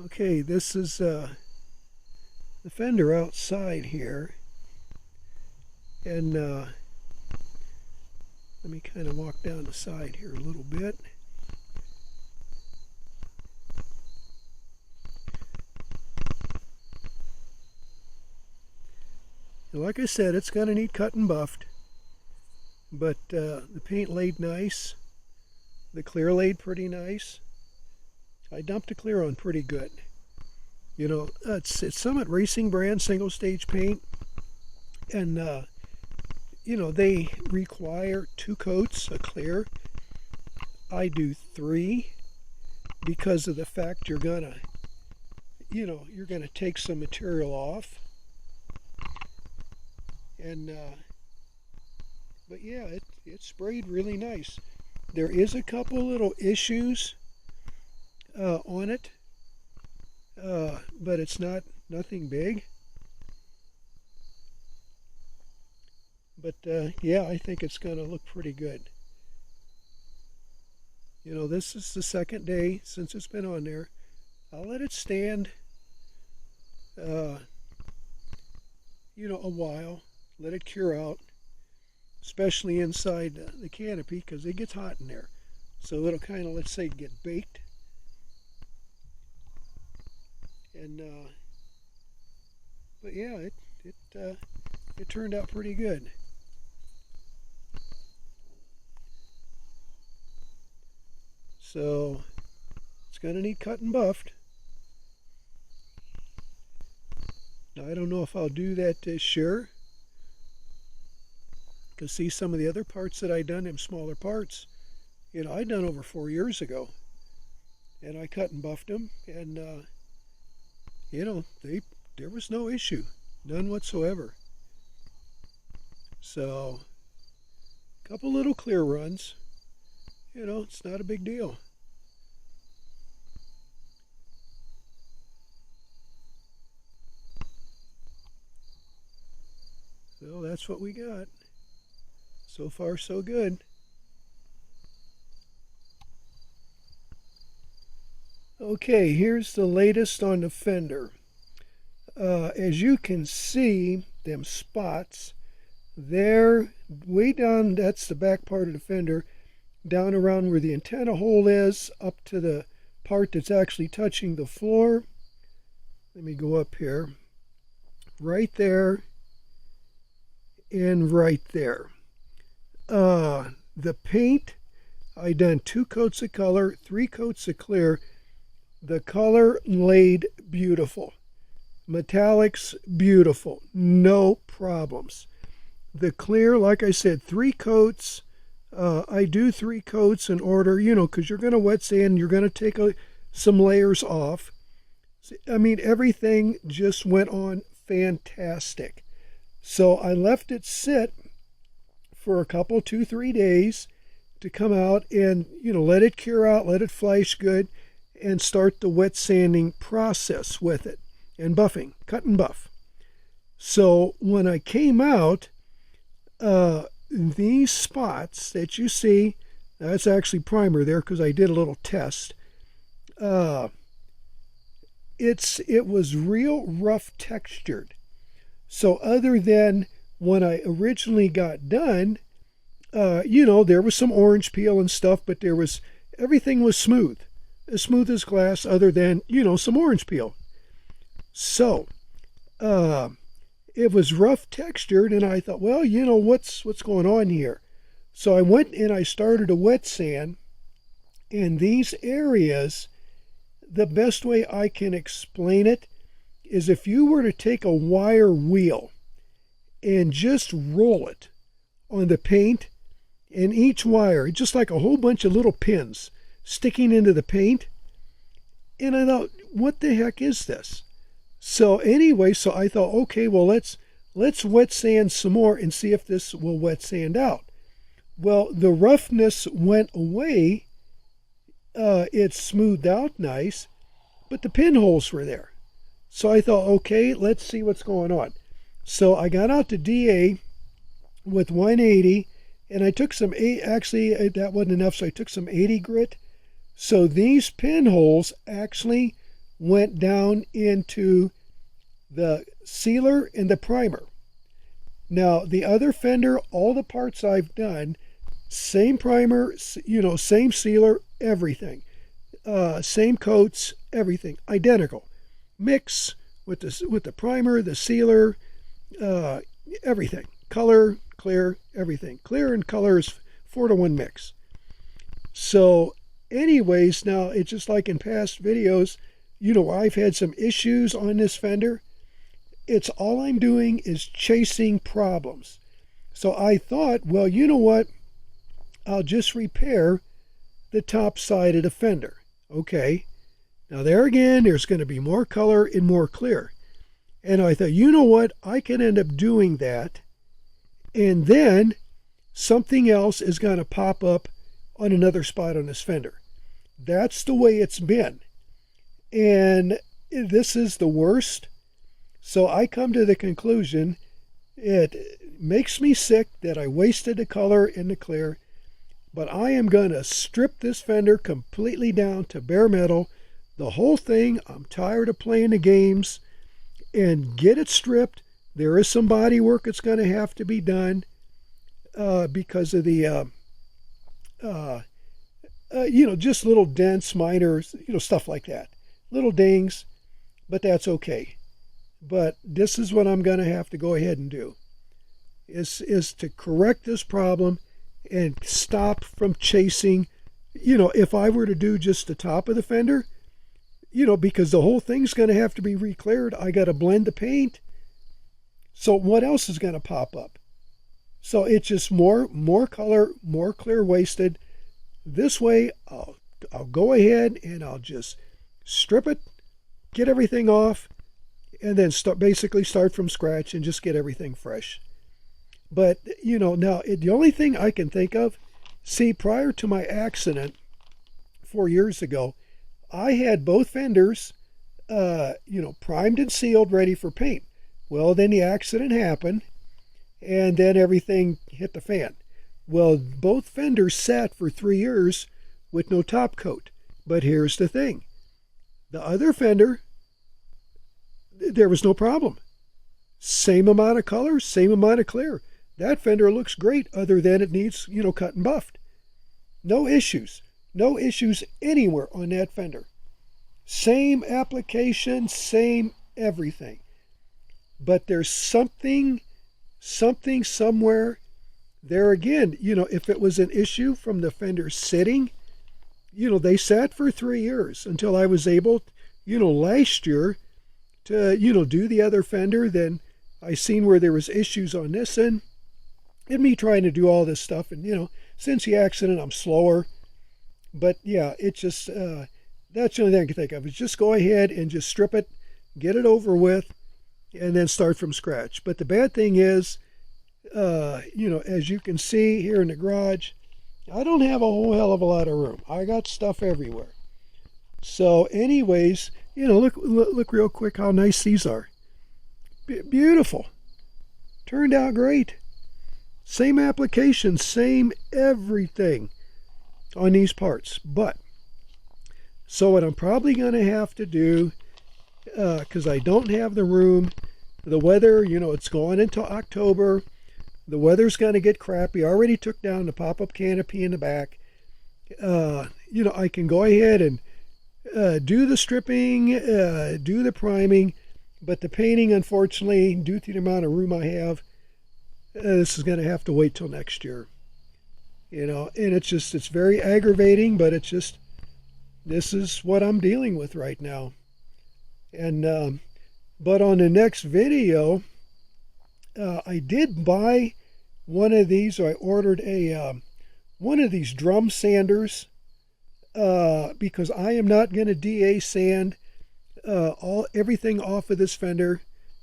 Okay, this is the fender outside here, and let me kind of walk down the side here a little bit. And like I said, it's going to need cut and buffed, but the paint laid nice, the clear laid pretty nice. I dumped the clear on pretty good. You know, it's Summit Racing brand single stage paint, and you know, they require 2 coats of clear. I do 3 because of the fact you're gonna take some material off, and but yeah, it sprayed really nice. There is a couple little issues on it, but it's nothing big. But yeah, I think it's going to look pretty good. You know, this is the second day since it's been on there. I'll let it stand, you know, a while. Let it cure out, especially inside the canopy, because it gets hot in there. So it'll kind of, let's say, get baked. And but yeah, it turned out pretty good. So it's going to need cut and buffed. Now I don't know if I'll do that this year, because see, some of the other parts that I done, them smaller parts, you know, I done over 4 years ago, and I cut and buffed them, and you know, there was no issue, none whatsoever. So a couple little clear runs, you know, it's not a big deal. So that's what we got. So far, so good. Okay, here's the latest on the fender. As you can see, them spots, they're way down, that's the back part of the fender, down around where the antenna hole is, up to the part that's actually touching the floor. Let me go up here. Right there and right there. The paint, I done 2 coats of color, 3 coats of clear. The color laid beautiful. Metallics, beautiful. No problems. The clear, like I said, 3 coats. I do 3 coats in order, you know, because you're going to wet sand, you're going to take some layers off. I mean, everything just went on fantastic. So I left it sit for a couple, 2-3 days to come out and, you know, let it cure out, let it flash good, and start the wet sanding process with it, and buffing, cut and buff. So when I came out, these spots that you see, that's actually primer there because I did a little test. It was real rough textured. So other than when I originally got done, you know, there was some orange peel and stuff, but everything was smooth. As smooth as glass, other than, you know, some orange peel. So it was rough textured, and I thought, well, you know, what's going on here? So I went and I started a wet sand, and these areas, the best way I can explain it is if you were to take a wire wheel and just roll it on the paint, and each wire, just like a whole bunch of little pins sticking into the paint. And I thought, what the heck is this? So anyway, so I thought, okay, well, let's wet sand some more and see if this will wet sand out. Well, the roughness went away. It smoothed out nice, but the pinholes were there. So I thought, okay, let's see what's going on. So I got out to DA with 180, and I took some, actually that wasn't enough, so I took some 80 grit. So these pinholes actually went down into the sealer and the primer. Now, the other fender, all the parts I've done, same primer, same sealer, everything. Same coats, everything, identical. Mix with the primer, the sealer, everything. Color, clear, everything. Clear and color is 4-to-1 mix. So anyways, now it's just like in past videos, I've had some issues on this fender. It's all I'm doing is chasing problems. So I thought, well, you know what? I'll just repair the top side of the fender. Okay. Now there again, there's going to be more color and more clear. And I thought, you know what? I can end up doing that. And then something else is going to pop up on another spot on this fender. That's the way it's been. And this is the worst. So I come to the conclusion, it makes me sick that I wasted the color and the clear, but I am going to strip this fender completely down to bare metal. The whole thing, I'm tired of playing the games, and get it stripped. There is some body work that's going to have to be done because of the, just little dents, minor, stuff like that. Little dings, but that's okay. But this is what I'm going to have to go ahead and do, is to correct this problem and stop from chasing. If I were to do just the top of the fender, because the whole thing's going to have to be re-cleared, I got to blend the paint. So what else is going to pop up? So it's just more color, more clear wasted. This way, I'll go ahead and I'll just strip it, get everything off, and then basically start from scratch and just get everything fresh. But, now the only thing I can think of, prior to my accident 4 years ago, I had both fenders, primed and sealed, ready for paint. Well, then the accident happened, and then everything hit the fan. Well, both fenders sat for 3 years with no top coat. But here's the thing. The other fender, there was no problem. Same amount of color, same amount of clear. That fender looks great, other than it needs, cut and buffed. No issues. No issues anywhere on that fender. Same application, same everything. But there's something somewhere. There again, if it was an issue from the fender sitting, they sat for 3 years until I was able, last year to, do the other fender. Then I seen where there was issues on this end, and me trying to do all this stuff. And, since the accident, I'm slower. But yeah, it's just, that's the only thing I can think of, is just go ahead and just strip it, get it over with, and then start from scratch. But the bad thing is, as you can see here in the garage, I don't have a whole hell of a lot of room. I got stuff everywhere. So anyways, look real quick how nice these are. Beautiful. Turned out great. Same application, same everything on these parts. But, so what I'm probably going to have to do, because I don't have the room, the weather, it's going into October. The weather's going to get crappy. I already took down the pop-up canopy in the back. I can go ahead and do the stripping, do the priming, but the painting, unfortunately, due to the amount of room I have, this is going to have to wait till next year. And it's very aggravating, but this is what I'm dealing with right now. And, but on the next video, I did buy one of these, or I ordered one of these drum sanders, because I am not going to DA sand everything off of this fender,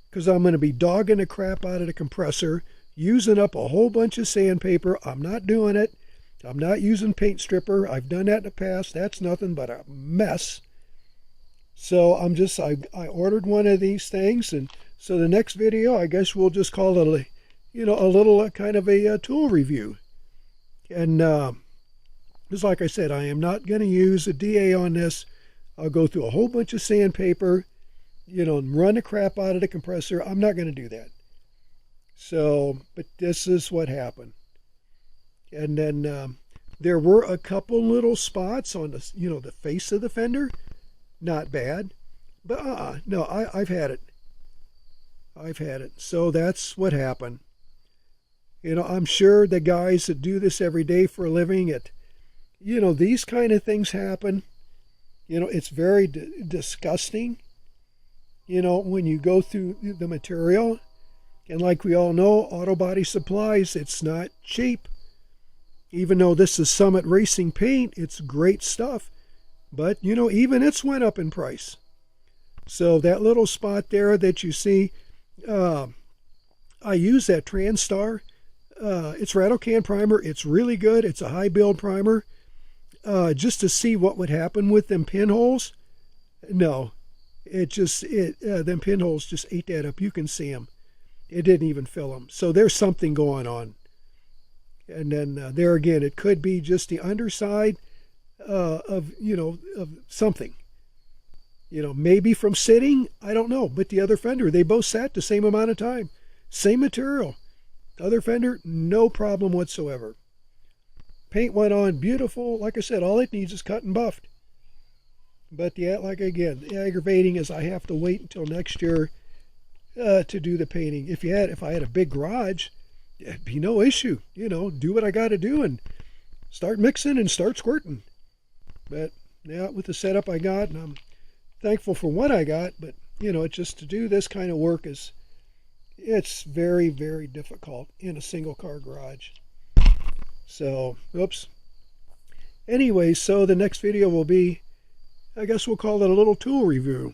because I'm going to be dogging the crap out of the compressor, using up a whole bunch of sandpaper. I'm not doing it. I'm not using paint stripper. I've done that in the past. That's nothing but a mess. So I ordered one of these things, and so the next video, I guess we'll just call it a little kind of a tool review. And just like I said, I am not going to use a DA on this. I'll go through a whole bunch of sandpaper, and run the crap out of the compressor. I'm not going to do that. So, but this is what happened. And then there were a couple little spots on the face of the fender. Not bad. But no, I've had it. I've had it. So that's what happened. I'm sure the guys that do this every day for a living, these kind of things happen. It's very disgusting, when you go through the material. And like we all know, auto body supplies, it's not cheap. Even though this is Summit Racing paint, it's great stuff. But, even it's went up in price. So that little spot there that you see, I use that TransStar. It's rattle can primer. It's really good. It's a high build primer. Just to see what would happen with them pinholes. No, them pinholes just ate that up. You can see them. It didn't even fill them. So there's something going on. And then there again, it could be just the underside of something. Maybe from sitting, I don't know. But the other fender, they both sat the same amount of time. Same material. Other fender, no problem whatsoever. Paint went on beautiful. Like I said, all it needs is cut and buffed. But the aggravating is I have to wait until next year to do the painting. If I had a big garage, it'd be no issue. Do what I got to do and start mixing and start squirting. But yeah, with the setup I got, and I'm thankful for what I got, but just to do this kind of work it's very, very difficult in a single car garage. So, oops. Anyway, so the next video will be, I guess we'll call it a little tool review.